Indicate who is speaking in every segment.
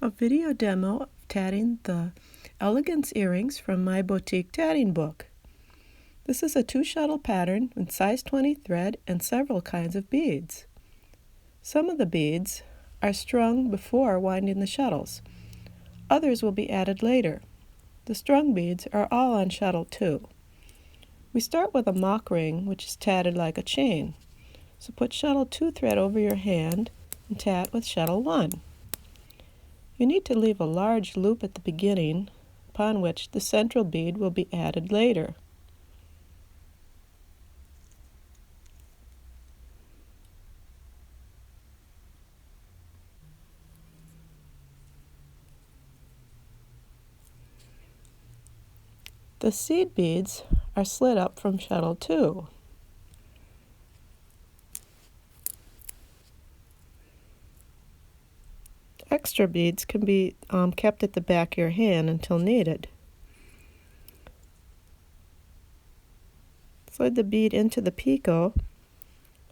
Speaker 1: A video demo of tatting the Elegance Earrings from my boutique tatting book. This is a 2-shuttle pattern with size 20 thread and several kinds of beads. Some of the beads are strung before winding the shuttles. Others will be added later. The strung beads are all on shuttle 2. We start with a mock ring, which is tatted like a chain. So put shuttle 2 thread over your hand and tat with shuttle 1. You need to leave a large loop at the beginning, upon which the central bead will be added later. The seed beads are slid up from shuttle 2. Extra beads can be kept at the back of your hand until needed. Slide the bead into the picot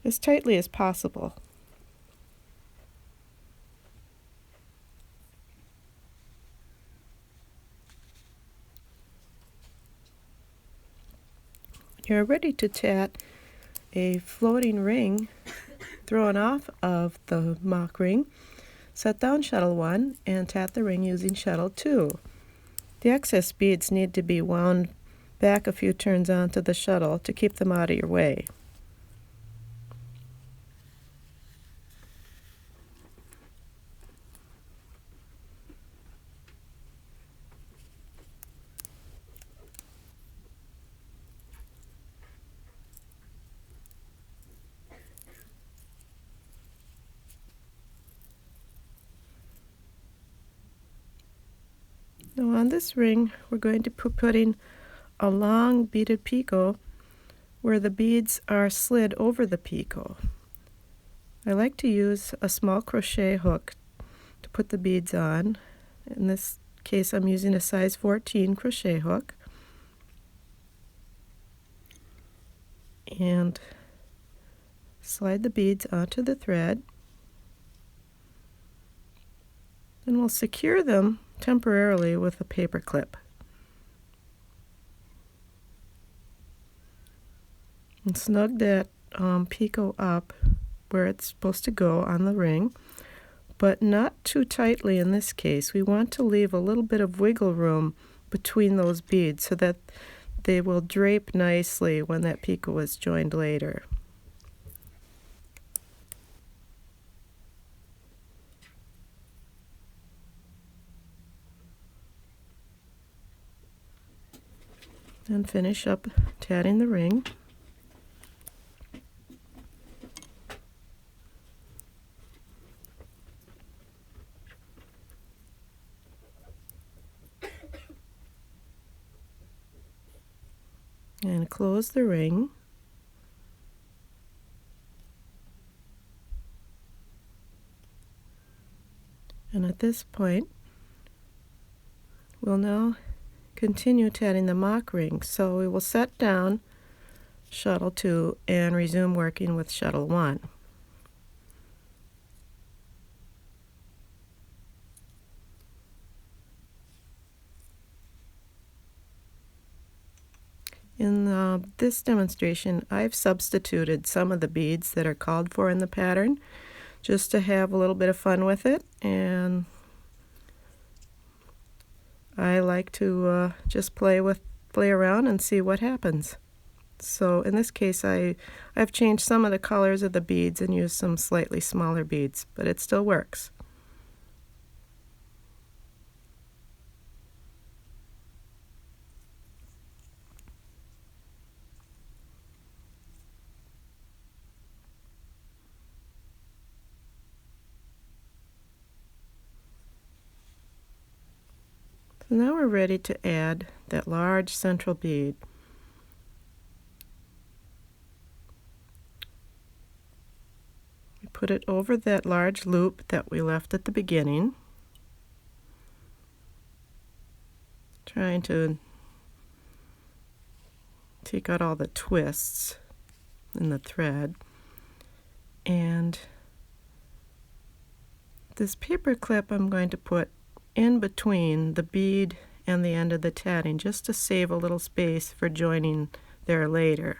Speaker 1: as tightly as possible. You're ready to tat a floating ring thrown off of the mock ring. Set down shuttle 1 and tat the ring using shuttle 2. The excess beads need to be wound back a few turns onto the shuttle to keep them out of your way. Now on this ring, we're going to be putting a long beaded picot where the beads are slid over the picot. I like to use a small crochet hook to put the beads on. In this case, I'm using a size 14 crochet hook. And slide the beads onto the thread. And we'll secure them temporarily with a paper clip. And snug that picot up where it's supposed to go on the ring, but not too tightly in this case. We want to leave a little bit of wiggle room between those beads so that they will drape nicely when that picot is joined later. And finish up tatting the ring. And close the ring. And at this point, we'll now continue tatting the mock ring. So we will set down shuttle 2 and resume working with shuttle 1. In this demonstration, I've substituted some of the beads that are called for in the pattern just to have a little bit of fun with it, and I like to just play around and see what happens. So in this case, I've changed some of the colors of the beads and used some slightly smaller beads, but it still works. So now we're ready to add that large central bead. We put it over that large loop that we left at the beginning, trying to take out all the twists in the thread. And this paper clip I'm going to put in between the bead and the end of the tatting, just to save a little space for joining there later.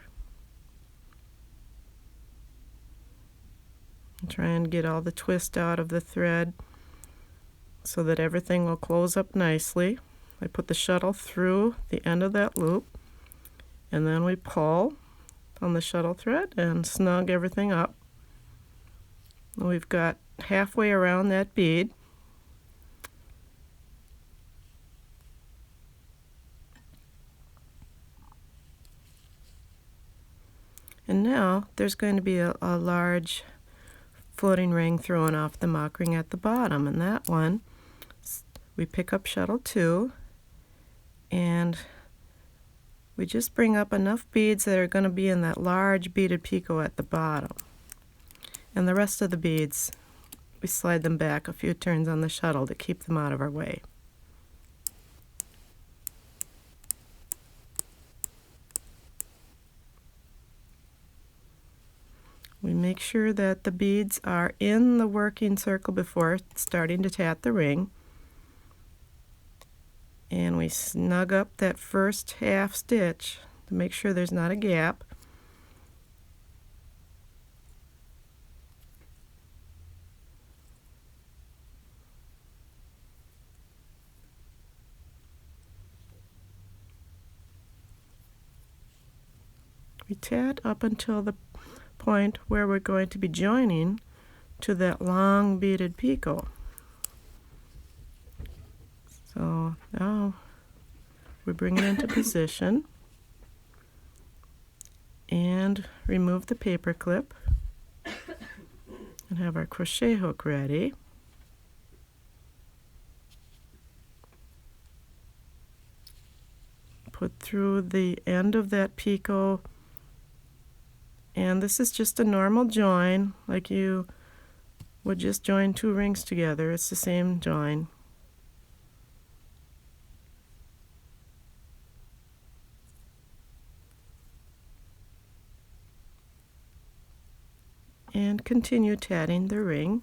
Speaker 1: Try and get all the twist out of the thread so that everything will close up nicely. I put the shuttle through the end of that loop, and then we pull on the shuttle thread and snug everything up. And we've got halfway around that bead. And now there's going to be a large floating ring thrown off the mock ring at the bottom, and that one we pick up shuttle 2 and we just bring up enough beads that are going to be in that large beaded picot at the bottom. And the rest of the beads, we slide them back a few turns on the shuttle to keep them out of our way. We make sure that the beads are in the working circle before starting to tat the ring. And we snug up that first half stitch to make sure there's not a gap. We tat up until the point where we're going to be joining to that long beaded picot. So now we bring it into position and remove the paper clip and have our crochet hook ready. Put through the end of that picot, and this is just a normal join, like you would just join 2 rings together. It's the same join. And continue tatting the ring.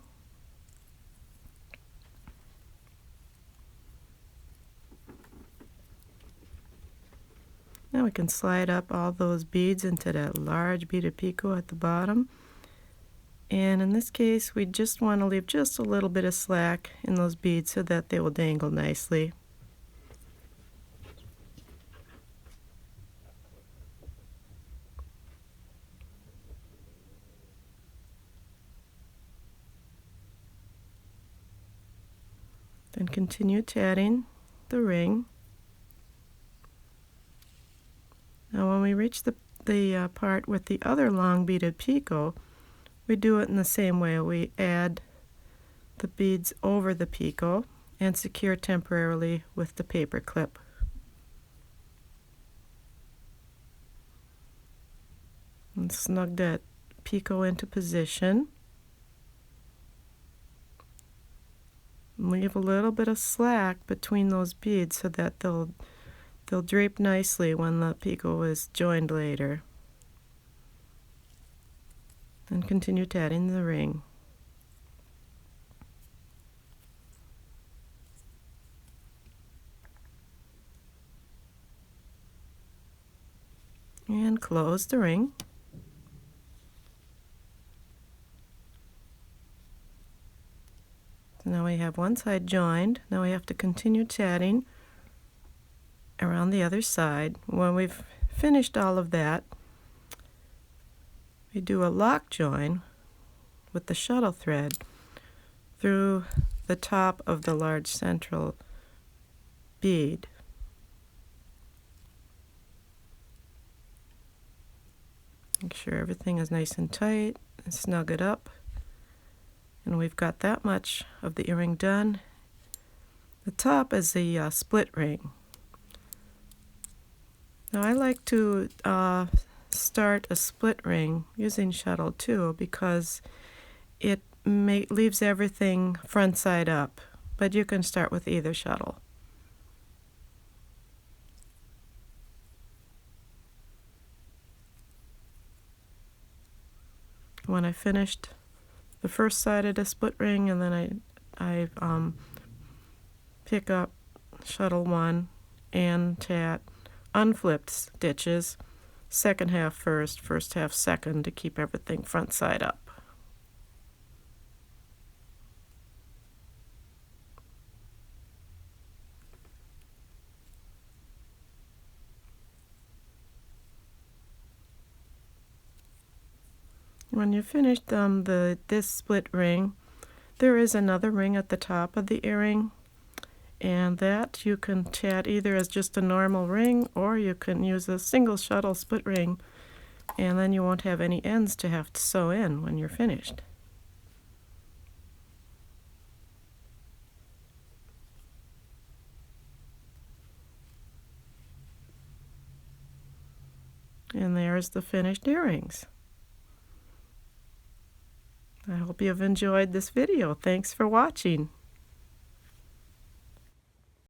Speaker 1: Now we can slide up all those beads into that large beaded picot at the bottom. And in this case, we just want to leave just a little bit of slack in those beads so that they will dangle nicely. Then continue tatting the ring. Now when we reach the part with the other long beaded picot, we do it in the same way. We add the beads over the picot and secure temporarily with the paper clip. And snug that picot into position. Leave a little bit of slack between those beads so that they'll drape nicely when the picot is joined later. And continue tatting the ring. And close the ring. So now we have one side joined. Now we have to continue tatting around the other side. When we've finished all of that, we do a lock join with the shuttle thread through the top of the large central bead. Make sure everything is nice and tight and snug it up. And we've got that much of the earring done. The top is the split ring. Now I like to start a split ring using shuttle 2 because it leaves everything front side up, but you can start with either shuttle. When I finished, the 1st side of the split ring, and then I pick up shuttle 1 and tat unflipped stitches, second half first, first half second, to keep everything front side up. When you finish this split ring, there is another ring at the top of the earring, and that you can tat either as just a normal ring, or you can use a single shuttle split ring, and then you won't have any ends to have to sew in when you're finished. And there's the finished earrings. I hope you've enjoyed this video. Thanks for watching.